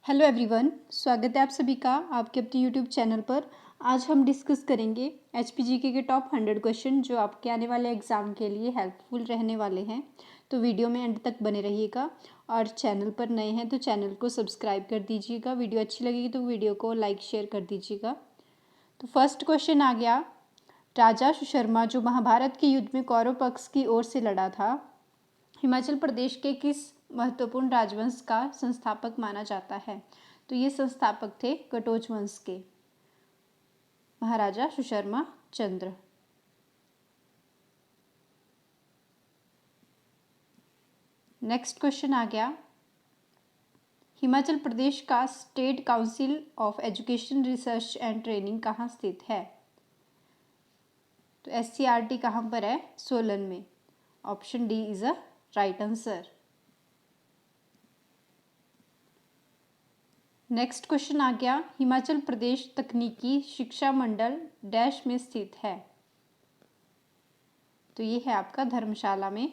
Hello everyone, स्वागत है आप सभी का आपके अपने यूट्यूब चैनल पर। आज हम डिस्कस करेंगे एचपीजीके के टॉप 100 क्वेश्चन जो आपके आने वाले एग्ज़ाम के लिए हेल्पफुल रहने वाले हैं। तो वीडियो में एंड तक बने रहिएगा और चैनल पर नए हैं तो चैनल को सब्सक्राइब कर दीजिएगा। वीडियो अच्छी लगेगी तो वीडियो को लाइक शेयर कर दीजिएगा। तो फर्स्ट क्वेश्चन आ गया, राजा सुशर्मा जो महाभारत के युद्ध में कौरव पक्ष की ओर से लड़ा था, हिमाचल प्रदेश के किस महत्वपूर्ण राजवंश का संस्थापक माना जाता है? तो ये संस्थापक थे कटोच वंश के महाराजा सुशर्मा चंद्र। नेक्स्ट क्वेश्चन आ गया, हिमाचल प्रदेश का state council of education research and training कहाँ स्थित है? तो SCRT कहाँ पर है? सोलन में। Option D is a right answer. Next question आ गया, हिमाचल प्रदेश तकनीकी शिक्षा मंडल डैश में स्थित है? तो ये है आपका धर्मशाला में।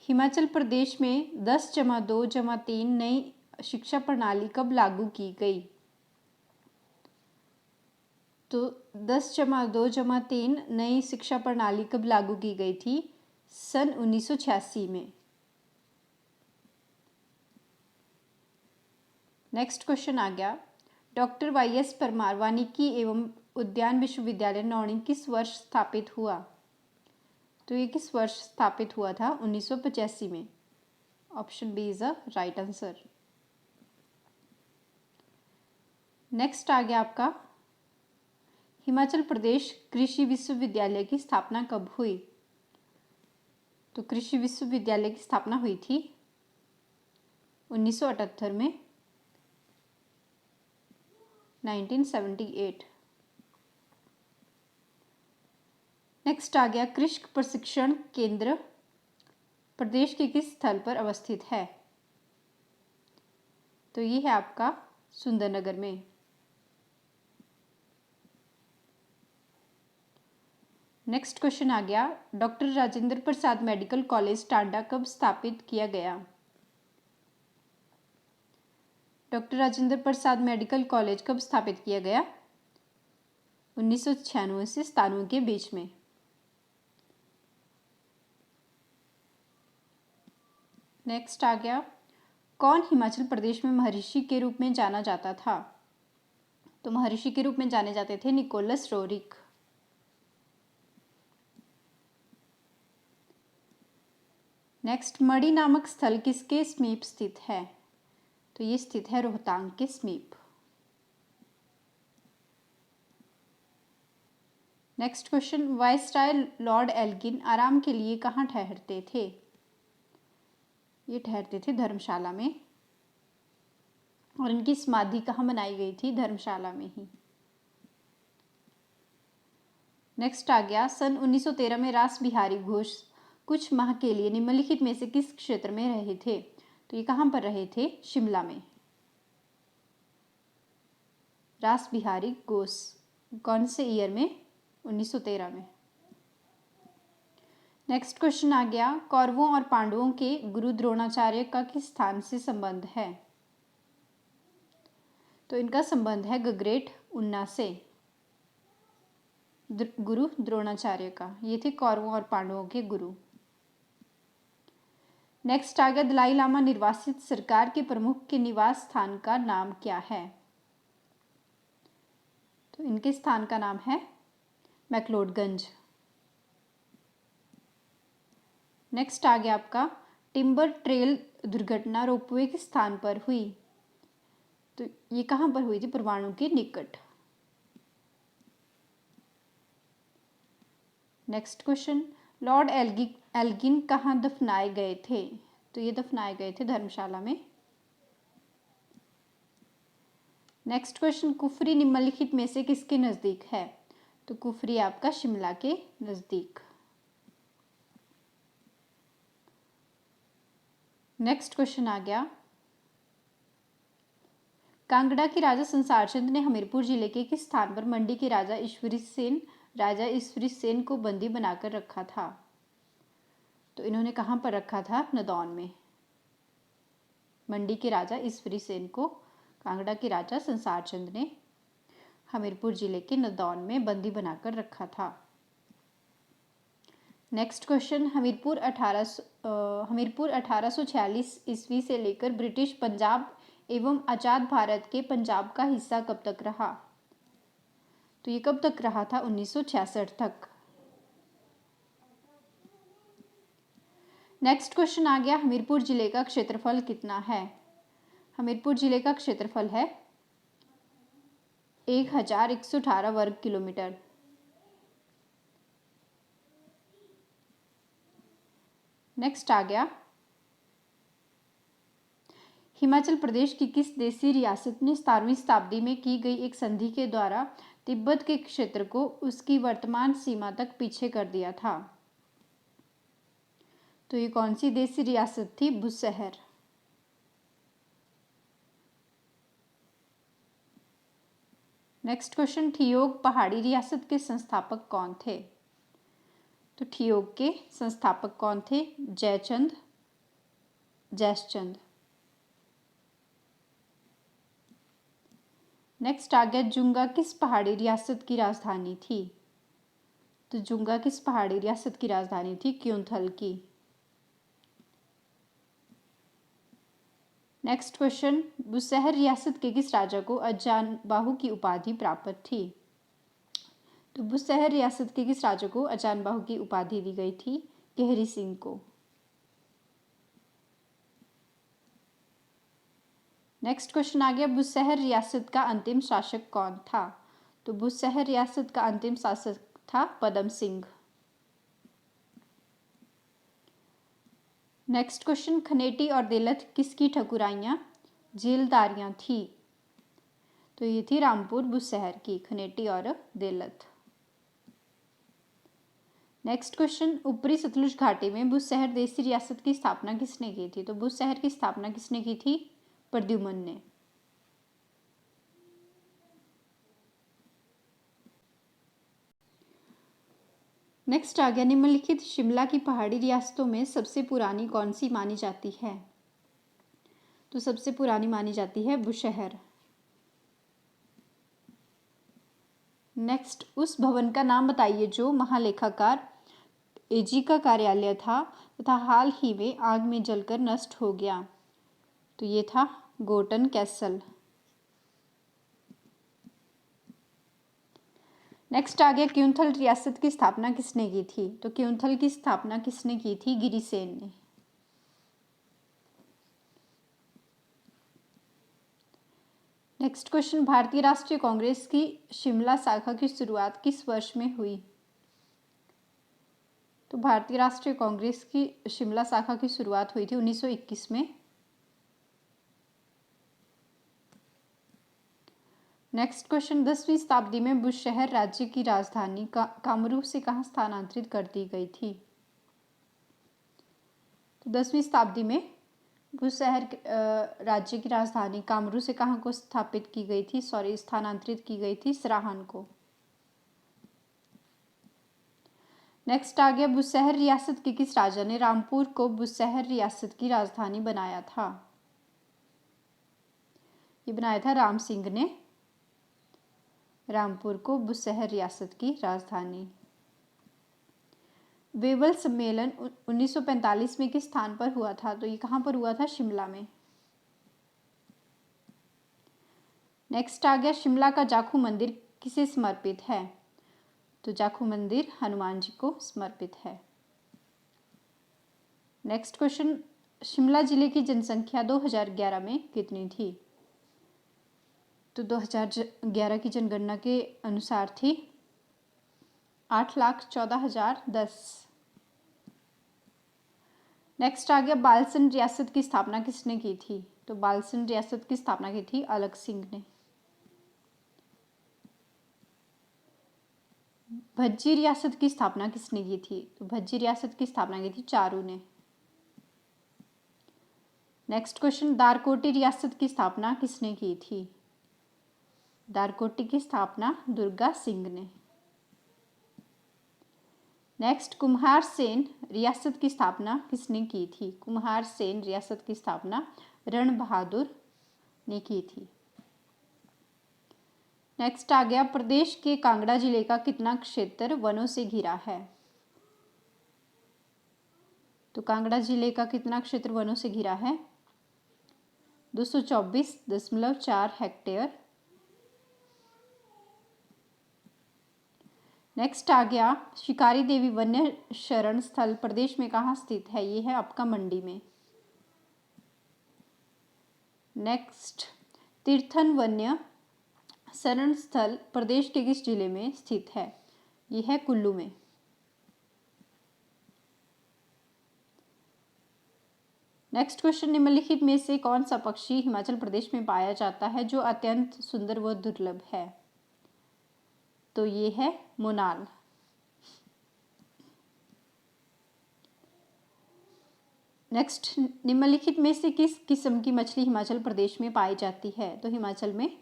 हिमाचल प्रदेश में 10+2+3 नई शिक्षा प्रणाली कब लागू की गई? तो 10+2+3 नई शिक्षा प्रणाली कब लागू की गई थी? सन 1986 में। नेक्स्ट क्वेश्चन आ गया, डॉक्टर YS परमार वानिकी एवं उद्यान विश्वविद्यालय नौणी किस वर्ष स्थापित हुआ? तो ये किस वर्ष स्थापित हुआ था? 1985 में। Option B is a right answer. Next आ गया आपका, हिमाचल प्रदेश कृषि विश्वविद्यालय की स्थापना कब हुई? तो कृषि विश्वविद्यालय की स्थापना हुई थी 1978 में, 1978। नेक्स्ट आ गया, कृषि प्रशिक्षण केंद्र प्रदेश के किस स्थल पर अवस्थित है? तो ये है आपका सुंदरनगर में। नेक्स्ट क्वेश्चन आ गया, doctor Rajendra Prasad medical college Tanda कब स्थापित किया गया? Doctor Rajendra Prasad medical college कब स्थापित किया गया? 1996 से 97 के बीच में। नेक्स्ट आ गया, कौन हिमाचल प्रदेश में महर्षि के रूप में जाना जाता था? तो महर्षि के रूप में जाने जाते थे निकोलस रोरिक। नेक्स्ट, मणि नामक स्थल किसके समीप स्थित है? तो ये स्थित है रोहतांग के समीप। Next question, viceroy lord Elgin आराम के लिए कहाँ ठहरते थे? ये ठहरते थे धर्मशाला में और इनकी समाधि कहाँ बनाई गई थी? धर्मशाला में ही। नेक्स्ट आ गया, सन 1913 में रास बिहारी घोष कुछ माह के लिए निम्नलिखित में से किस क्षेत्र में रहे थे? तो ये कहाँ पर रहे थे? शिमला में। रास बिहारी घोष कौन से ईयर में? 1913 में। नेक्स्ट क्वेश्चन आ गया, कौरवों और पांडवों के गुरु द्रोणाचार्य का किस स्थान से संबंध है? तो इनका संबंध है गगरेट उन्ना से। गुरु द्रोणाचार्य का, ये थे कौरवों और पांडवों के गुरु। नेक्स्ट आ गया, दलाई लामा निर्वासित सरकार के प्रमुख के निवास स्थान का नाम क्या है? तो इनके स्थान का नाम है मैक्लोडगंज। नेक्स्ट आ गया आपका, टिम्बर ट्रेल दुर्घटना रोपवे के स्थान पर हुई? तो ये कहाँ पर हुई थी? परमाणु के निकट। नेक्स्ट क्वेश्चन, लॉर्ड एल्गिन कहाँ दफनाए गए थे? तो ये दफनाए गए थे धर्मशाला में। नेक्स्ट क्वेश्चन, कुफरी निम्नलिखित में से किसके नज़दीक है? तो कुफरी आपका शिमला के नज़दीक। नेक्स्ट क्वेश्चन आ गया, कांगड़ा के राजा संसार चंद ने हमीरपुर जिले के किस स्थान पर मंडी के राजा ईश्वरी सेन को बंदी बनाकर रखा था? तो इन्होंने कहाँ पर रखा था? नदौन में। मंडी के राजा ईश्वरी सेन को कांगड़ा के राजा संसार चंद ने हमीरपुर जिले के नदौन में बंदी बनाकर रखा था। नेक्स्ट क्वेश्चन, हमीरपुर 1846 ईस्वी से लेकर ब्रिटिश पंजाब एवं आजाद भारत के पंजाब का हिस्सा कब तक रहा? तो ये कब तक रहा था? 1966 तक। नेक्स्ट क्वेश्चन आ गया, हमीरपुर जिले का क्षेत्रफल कितना है? हमीरपुर जिले का क्षेत्रफल है 1118 वर्ग किलोमीटर। नेक्स्ट आ गया, हिमाचल प्रदेश की किस देशी रियासत ने 17वीं शताब्दी में की गई एक संधि के द्वारा तिब्बत के क्षेत्र को उसकी वर्तमान सीमा तक पीछे कर दिया था? तो ये कौन सी देशी रियासत थी? बुशहर। नेक्स्ट क्वेश्चन, ठियोग पहाड़ी रियासत के संस्थापक कौन थे? तो ठियोग के संस्थापक कौन थे? जयचंद, जैसचंद। नेक्स्ट आ गया, जुंगा किस पहाड़ी रियासत की राजधानी थी? तो जुंगा किस पहाड़ी रियासत की राजधानी थी? क्योंथल की। नेक्स्ट क्वेश्चन, बुशहर रियासत के किस राजा को अजानबाहु की उपाधि प्राप्त थी? तो बुशहर रियासत के किस राजा को अजानबाहु की उपाधि दी गई थी? केहरी सिंह को। नेक्स्ट क्वेश्चन आ गया, बुशहर रियासत का अंतिम शासक कौन था? तो बुशहर रियासत का अंतिम शासक था पदम सिंह। नेक्स्ट क्वेश्चन, खनेटी और देलथ किसकी ठकुराइयाँ जेलदारियाँ थी? तो ये थी रामपुर बुशहर की, खनेटी और देलथ। नेक्स्ट क्वेश्चन, ऊपरी सतलुज घाटी में बुशहर देशी रियासत की स्थापना किसने की थी? तो बुशहर की स्थापना किसने की थी? प्रद्युम्न ने। नेक्स्ट आ गया, निम्नलिखित शिमला की पहाड़ी रियासतों में सबसे पुरानी कौन सी मानी जाती है? तो सबसे पुरानी मानी जाती है बुशहर। नेक्स्ट, उस भवन का नाम बताइए जो महालेखाकार एजी का कार्यालय था तथा हाल ही में आग में जलकर नष्ट हो गया। तो ये था गोर्टन कैसल। नेक्स्ट आ गया, क्योंथल रियासत की स्थापना किसने की थी? तो क्योंथल की स्थापना किसने की थी? गिरिसेन ने। नेक्स्ट क्वेश्चन, भारतीय राष्ट्रीय कांग्रेस की शिमला शाखा की शुरुआत किस वर्ष में हुई? तो भारतीय राष्ट्रीय कांग्रेस की शिमला शाखा की शुरुआत हुई थी 1921 में। नेक्स्ट क्वेश्चन, 10वीं शताब्दी में बुशहर राज्य की राजधानी कामरू से कहाँ स्थानांतरित कर दी गई थी? तो 10वीं शताब्दी में बुशहर राज्य की राजधानी कामरू से कहाँ को स्थापित की गई थी? स्थानांतरित की गई थी सराहन को। नेक्स्ट आ गया, बुशहर रियासत के किस राजा ने रामपुर को बुशहर रियासत की राजधानी बनाया था? ये बनाया था राम सिंह ने रामपुर को बुशहर रियासत की राजधानी। वेवल सम्मेलन 1945 में किस स्थान पर हुआ था? तो ये कहाँ पर हुआ था? शिमला में। नेक्स्ट आ गया, शिमला का जाखू मंदिर किसे समर्पित है? तो जाखू मंदिर हनुमान जी को समर्पित है। नेक्स्ट क्वेश्चन, शिमला जिले की जनसंख्या 2011 में कितनी थी? तो 2011 की जनगणना के अनुसार थी 8,14,010। नेक्स्ट आ गया, बालसन रियासत की स्थापना किसने की थी? तो बालसन रियासत की स्थापना की थी अलग सिंह ने। भज्जी रियासत की स्थापना किसने की थी? तो भज्जी रियासत की स्थापना की थी चारू ने। नेक्स्ट क्वेश्चन, दारकोटी रियासत की स्थापना किसने की थी? दारकोटी की स्थापना दुर्गा सिंह ने। नेक्स्ट, कुम्हार सेन रियासत की स्थापना किसने की थी? कुम्हार सेन रियासत की स्थापना रण बहादुर ने की थी। नेक्स्ट आ गया, प्रदेश के कांगड़ा जिले का कितना क्षेत्र वनों से घिरा है? तो कांगड़ा जिले का कितना क्षेत्र वनों से घिरा है? 224.4 हेक्टेयर। नेक्स्ट आ गया, शिकारी देवी वन्य शरण स्थल प्रदेश में कहाँ स्थित है? ये है आपका मंडी में। नेक्स्ट, तीर्थन वन्य शरण स्थल प्रदेश के किस जिले में स्थित है? ये है कुल्लू में। नेक्स्ट क्वेश्चन, निम्नलिखित में से कौन सा पक्षी हिमाचल प्रदेश में पाया जाता है जो अत्यंत सुंदर व दुर्लभ है? तो ये है मोनाल। नेक्स्ट, निम्नलिखित में से किस किस्म की मछली हिमाचल प्रदेश में पाई जाती है? तो हिमाचल में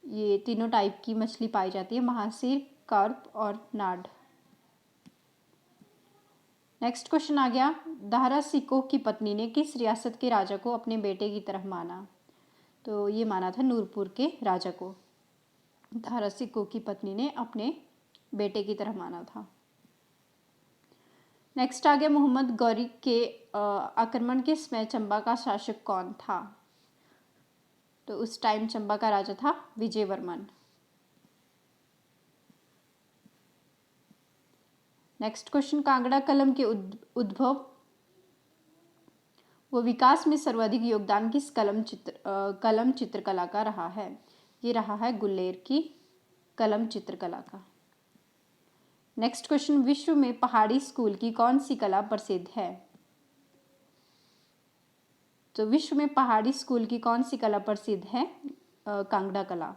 ये तीनों टाइप की मछली पाई जाती है, महासीर, कार्प और नाड। नेक्स्ट क्वेश्चन आ गया, दारा सिकोह की पत्नी ने किस रियासत के राजा को अपने बेटे की तरह माना? तो ये माना था नूरपुर के राजा को। दारा सिकोह की पत्नी ने अपने बेटे की तरह माना था। नेक्स्ट आ गया, मोहम्मद गौरी के आक्रमण के समय चंबा का शासक कौन था? तो उस टाइम चंबा का राजा था विजयवर्मन। नेक्स्ट क्वेश्चन, कांगड़ा कलम के उद्भव व विकास में सर्वाधिक योगदान किस कलम चित्रकला का रहा है? ये रहा है गुल्लेर की कलम चित्रकला का। नेक्स्ट क्वेश्चन, विश्व में पहाड़ी स्कूल की कौन सी कला प्रसिद्ध है? तो विश्व में पहाड़ी स्कूल की कौन सी कला प्रसिद्ध है? कांगड़ा कला।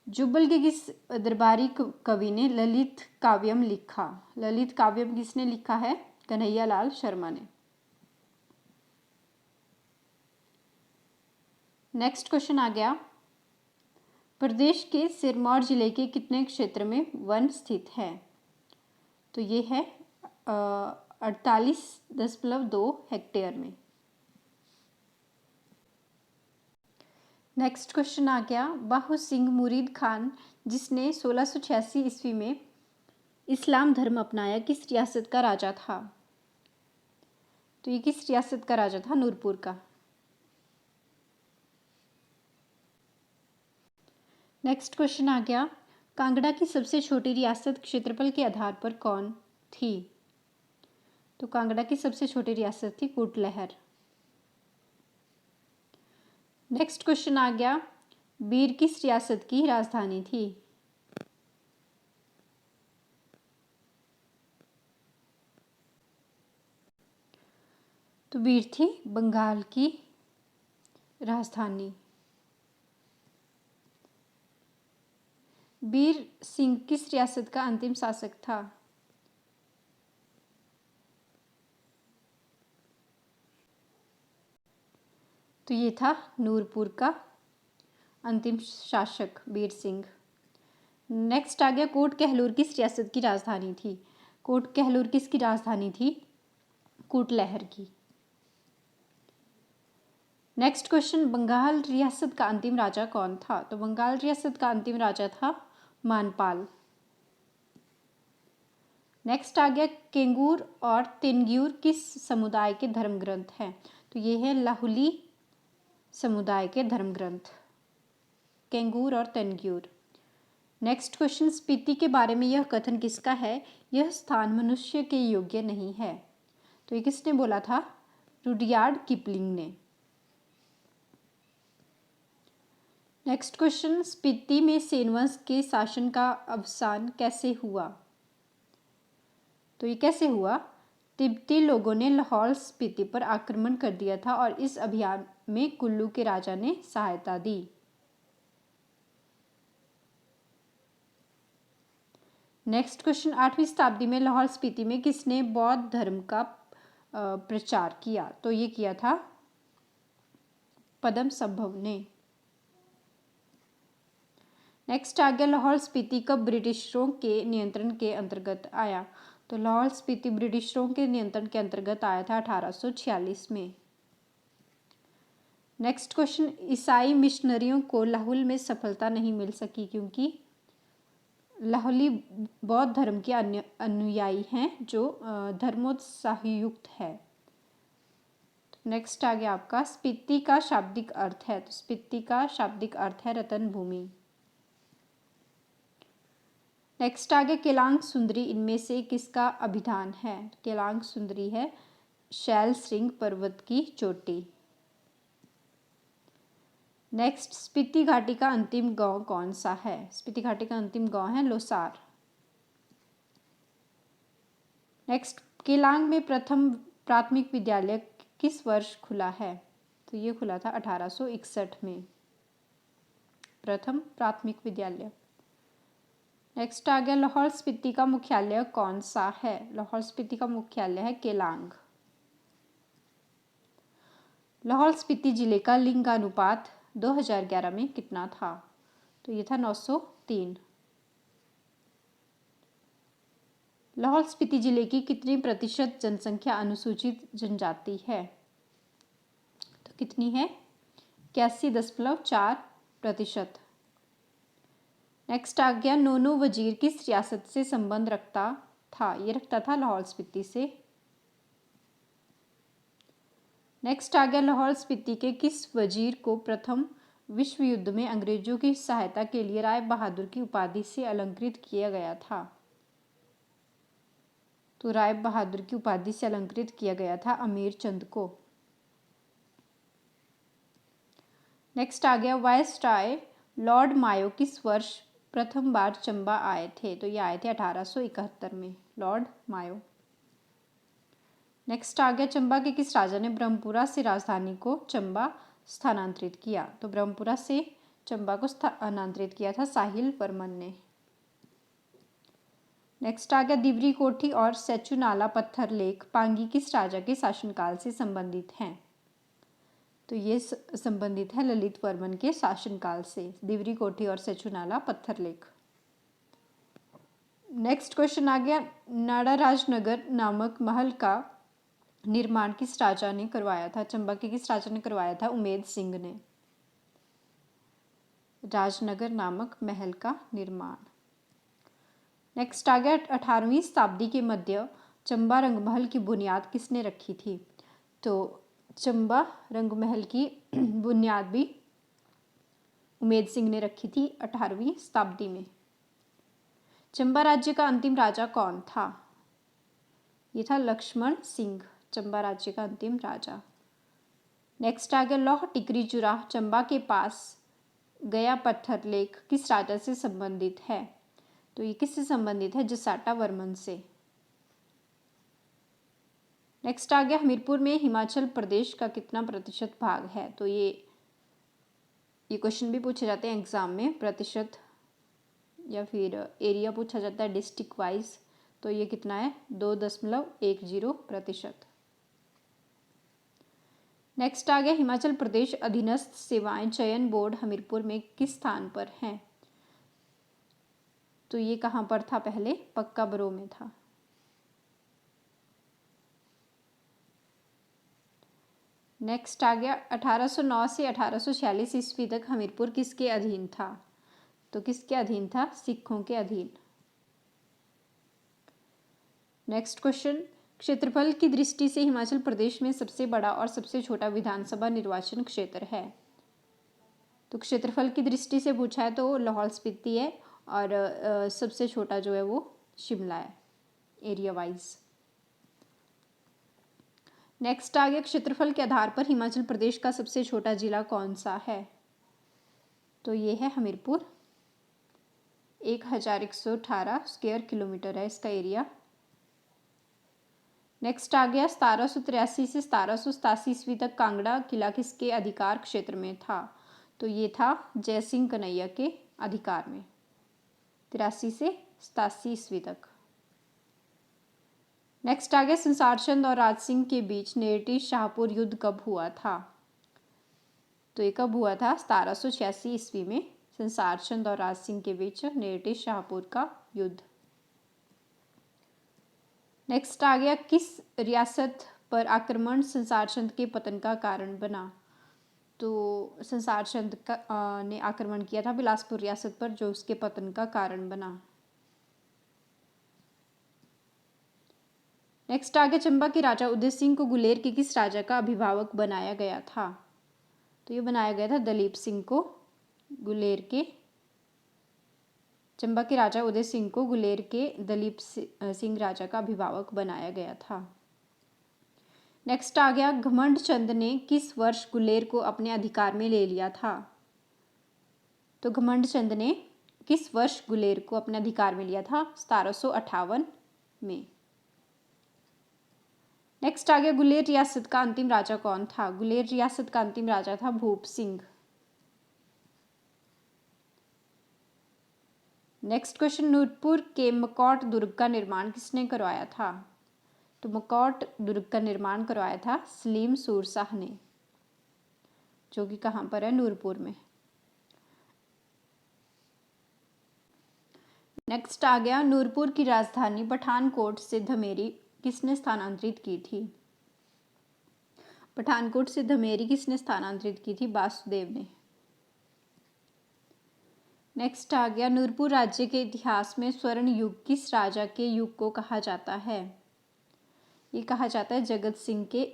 जुब्बल के किस दरबारी कवि ने ललित काव्यम लिखा? ललित काव्यम किसने लिखा है? कन्हैयालाल शर्मा ने। नेक्स्ट क्वेश्चन आ गया, प्रदेश के सिरमौर जिले के कितने क्षेत्र में वन स्थित है? तो ये है 48.2 हेक्टेयर में। नेक्स्ट क्वेश्चन आ गया, बाहू सिंह मुरीद खान जिसने 1686 ईस्वी में इस्लाम धर्म अपनाया किस रियासत का राजा था? तो ये किस रियासत का राजा था? नूरपुर का। नेक्स्ट क्वेश्चन आ गया, कांगड़ा की सबसे छोटी रियासत क्षेत्रफल के आधार पर कौन थी? तो कांगड़ा की सबसे छोटी रियासत थी कुटलैहर। नेक्स्ट क्वेश्चन आ गया, बीर किस रियासत की राजधानी थी? तो बीर थी बंगाल की राजधानी। बीर सिंह किस रियासत का अंतिम शासक था? तो ये था नूरपुर का अंतिम शासक बीर सिंह। नेक्स्ट आ गया, कोट कहलूर किस रियासत की राजधानी थी? कोट कहलूर किसकी राजधानी थी? कुटलैहर की। नेक्स्ट क्वेश्चन, बंगाल रियासत का अंतिम राजा कौन था? तो बंगाल रियासत का अंतिम राजा था मानपाल। नेक्स्ट आ गया, केंगूर और तेनग्यूर किस समुदाय के धर्म ग्रंथ हैं? तो ये है लाहुली समुदाय के धर्म ग्रंथ, केंगूर और तेनग्यूर। नेक्स्ट क्वेश्चन, स्पीति के बारे में यह कथन किसका है? यह स्थान मनुष्य के योग्य नहीं है। तो ये किसने बोला था? रुडयार्ड किपलिंग ने। नेक्स्ट क्वेश्चन, स्पीति में सेन वंश के शासन का अवसान कैसे हुआ? तो ये कैसे हुआ? तिब्बती लोगों ने लाहौल स्पीति पर आक्रमण कर दिया था और इस अभियान में कुल्लू के राजा ने सहायता दी। नेक्स्ट क्वेश्चन, 8वीं शताब्दी में लाहौल स्पीति में किसने बौद्ध धर्म का प्रचार किया? तो ये किया था पद्मसंभव ने। नेक्स्ट आ गया लाहौल स्पीति कब ब्रिटिशरों के नियंत्रण के अंतर्गत आया। तो लाहौल स्पीति ब्रिटिशरों के नियंत्रण के अंतर्गत आया था 1846 में। नेक्स्ट क्वेश्चन, ईसाई मिशनरियों को लाहौल में सफलता नहीं मिल सकी क्योंकि लाहौली बौद्ध धर्म के अनुयायी हैं जो धर्मोत्साहयुक्त है। नेक्स्ट आ गया आपका स्पीति का शाब्दिक अर्थ है। तो स्पीति का शाब्दिक अर्थ है रतन भूमि। नेक्स्ट आ गया केलांग सुंदरी इनमें से किसका अभिधान है। केलांग सुंदरी है शैल श्रृंग पर्वत की चोटी। नेक्स्ट, स्पीति घाटी का अंतिम गांव कौन सा है। स्पीति घाटी का अंतिम गांव है लोसार। नेक्स्ट, केलांग में प्रथम प्राथमिक विद्यालय किस वर्ष खुला है। तो ये खुला था 1861 में प्रथम प्राथमिक विद्यालय। नेक्स्ट आ गया लाहौल स्पीति का मुख्यालय कौन सा है। लाहौल स्पीति का मुख्यालय है केलांग। लाहौल स्पीति जिले का लिंगानुपात 2011 में कितना था। तो ये था 903। लाहौल स्पीति जिले की कितनी प्रतिशत जनसंख्या अनुसूचित जनजाति है। तो कितनी है 81.4%। नेक्स्ट आ गया नोनो वजीर किस रियासत से संबंध रखता था। ये रखता था लाहौल स्पीति से। नेक्स्ट आ गया लाहौल स्पीति के किस वजीर को प्रथम विश्व युद्ध में अंग्रेजों की सहायता के लिए राय बहादुर की उपाधि से अलंकृत किया गया था। तो राय बहादुर की उपाधि से अलंकृत किया गया था अमीर चंद को। नेक्स्ट आ गया वायसराय लॉर्ड मायो किस वर्ष प्रथम बार चंबा आए थे। तो ये आए थे 1871 में लॉर्ड मायो। नेक्स्ट आ गया चंबा के किस राजा ने ब्रह्मपुरा से राजधानी को चंबा स्थानांतरित किया। तो ब्रह्मपुरा से चंबा को स्थानांतरित किया था साहिल वर्मन ने। नेक्स्ट आ गया दिवरी कोठी और सेचुनाला पत्थर लेख पांगी किस राजा के शासनकाल से संबंधित हैं। तो ये संबंधित है ललित वर्मन के शासनकाल से दिवरी कोठी और सेचुनाला पत्थर लेख। नेक्स्ट क्वेश्चन आ गया नाड़ाराजनगर नामक महल का निर्माण किस राजा ने करवाया था। चंबा के किस राजा ने करवाया था उमेद सिंह ने राजनगर नामक महल का निर्माण। नेक्स्ट आ गया 18वीं शताब्दी के मध्य चंबा रंगमहल की बुनियाद किसने रखी थी। तो चंबा रंगमहल की बुनियाद भी उमेद सिंह ने रखी थी 18वीं शताब्दी में। चंबा राज्य का अंतिम राजा कौन था। ये था लक्ष्मण सिंह चंबा राज्य का अंतिम राजा। नेक्स्ट आ गया लौह टिकरी चुराह चंबा के पास गया पत्थर लेख किस राजा से संबंधित है। तो ये किससे संबंधित है जसाटा वर्मन से। नेक्स्ट आ गया हमीरपुर में हिमाचल प्रदेश का कितना प्रतिशत भाग है। तो ये क्वेश्चन भी पूछे जाते हैं एग्जाम में, प्रतिशत या फिर एरिया पूछा जाता है डिस्ट्रिक्ट वाइज। तो ये कितना है 2.10%। नेक्स्ट आ गया हिमाचल प्रदेश अधीनस्थ सेवाएं चयन बोर्ड हमीरपुर में किस स्थान पर है। तो ये कहाँ पर था पहले पक्का बरो में था। नेक्स्ट आ गया 1809 से 1846 ईस्वी तक हमीरपुर किसके अधीन था। तो किसके अधीन था सिखों के अधीन। नेक्स्ट क्वेश्चन, क्षेत्रफल की दृष्टि से हिमाचल प्रदेश में सबसे बड़ा और सबसे छोटा विधानसभा निर्वाचन क्षेत्र है। तो क्षेत्रफल की दृष्टि से पूछा है तो लाहौल स्पीति है और सबसे छोटा जो है वो शिमला है एरिया वाइज। नेक्स्ट आ गया क्षेत्रफल के आधार पर हिमाचल प्रदेश का सबसे छोटा जिला कौन सा है। तो ये है हमीरपुर 1118 स्क्वायर किलोमीटर है इसका एरिया। नेक्स्ट आ गया 1783 से 1787 ईस्वी तक कांगड़ा किला किसके अधिकार क्षेत्र में था। तो ये था जय सिंह कन्हैया के अधिकार में 83 से 87 ईस्वी तक। नेक्स्ट आ गया संसार चंद और राज सिंह के बीच नेरटी शाहपुर युद्ध कब हुआ था। तो ये कब हुआ था 1786 ईस्वी में संसार चंद और राज सिंह के बीच नेरेटी शाहपुर का युद्ध। नेक्स्ट आ गया, किस रियासत पर आक्रमण संसार चंद के पतन का कारण बना? तो संसार चंद ने आक्रमण किया था बिलासपुर रियासत पर, जो उसके पतन का कारण बना। नेक्स्ट आ गया, चंबा के राजा उदय सिंह को गुलेर के किस राजा का अभिभावक बनाया गया था? तो ये बनाया गया था दलीप सिंह को गुलेर के, चंबा के राजा उदय सिंह को गुलेर के दलीप सिंह राजा का अभिभावक बनाया गया था। नेक्स्ट आ गया, घमंड चंद ने किस वर्ष गुलेर को अपने अधिकार में ले लिया था? तो घमंड चंद ने किस वर्ष गुलेर को अपने अधिकार में लिया था? 1758 में। नेक्स्ट आ गया, गुलेर रियासत का अंतिम राजा कौन था? गुलेर रियासत का अंतिम राजा था भूप सिंह। नेक्स्ट क्वेश्चन, नूरपुर के मकौट दुर्ग का निर्माण किसने करवाया था? तो मकौट दुर्ग का निर्माण करवाया था सलीम सूर शाह ने, जो कि कहाँ पर है? नूरपुर में। नेक्स्ट आ गया, नूरपुर की राजधानी पठानकोट से धमेरी किसने स्थानांतरित की थी? पठानकोट से धमेरी किसने स्थानांतरित की थी? वासुदेव ने। नेक्स्ट आ गया, नूरपुर राज्य के इतिहास में स्वर्ण युग किस राजा के युग को कहा जाता है? ये कहा जाता है जगत सिंह के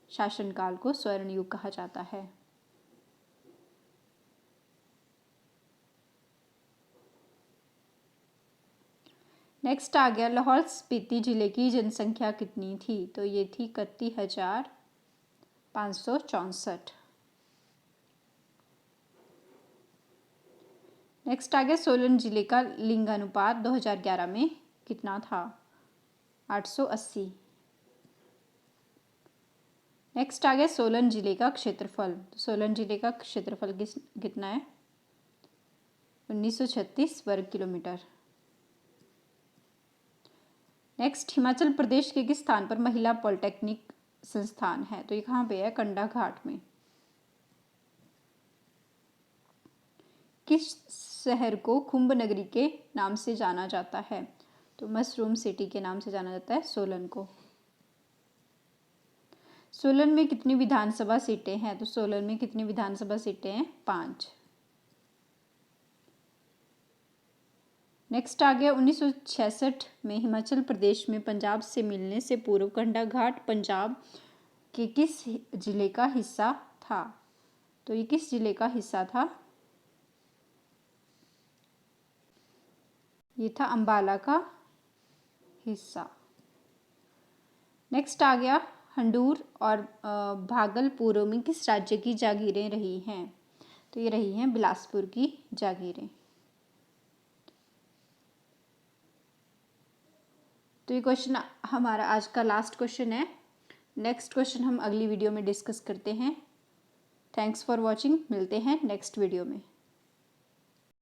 शासनकाल को स्वर्ण युग कहा जाता है। नेक्स्ट आ गया, लाहौल स्पीति जिले की जनसंख्या कितनी थी? तो ये थी 31,564। नेक्स्ट आ गया, सोलन जिले का लिंगानुपात 2011 में कितना था? 880। नेक्स्ट आ गया, सोलन जिले का क्षेत्रफल। तो सोलन जिले का क्षेत्रफल कितना है? 1936 वर्ग किलोमीटर। नेक्स्ट, हिमाचल प्रदेश के किस स्थान पर महिला पॉलिटेक्निक संस्थान है? तो ये कहाँ पे है? कंडा घाट में। किस शहर को खुंब नगरी के नाम से जाना जाता है? तो मशरूम सिटी के नाम से जाना जाता है सोलन को। सोलन में कितनी विधानसभा सीटें हैं? तो सोलन में कितनी विधानसभा सीटें हैं? 5। नेक्स्ट आ गया, 1966 में हिमाचल प्रदेश में पंजाब से मिलने से पूर्व कंडा घाट पंजाब के किस जिले का हिस्सा था? तो ये किस जिले का हिस्सा था? ये था अंबाला का हिस्सा। नेक्स्ट आ गया, हंडूर और भागलपुर में किस राज्य की जागीरें रही हैं? तो ये रही हैं बिलासपुर की जागीरें। तो ये क्वेश्चन हमारा आज का लास्ट क्वेश्चन है। नेक्स्ट क्वेश्चन हम अगली वीडियो में डिस्कस करते हैं। Thanks for watching. मिलते हैं नेक्स्ट वीडियो में।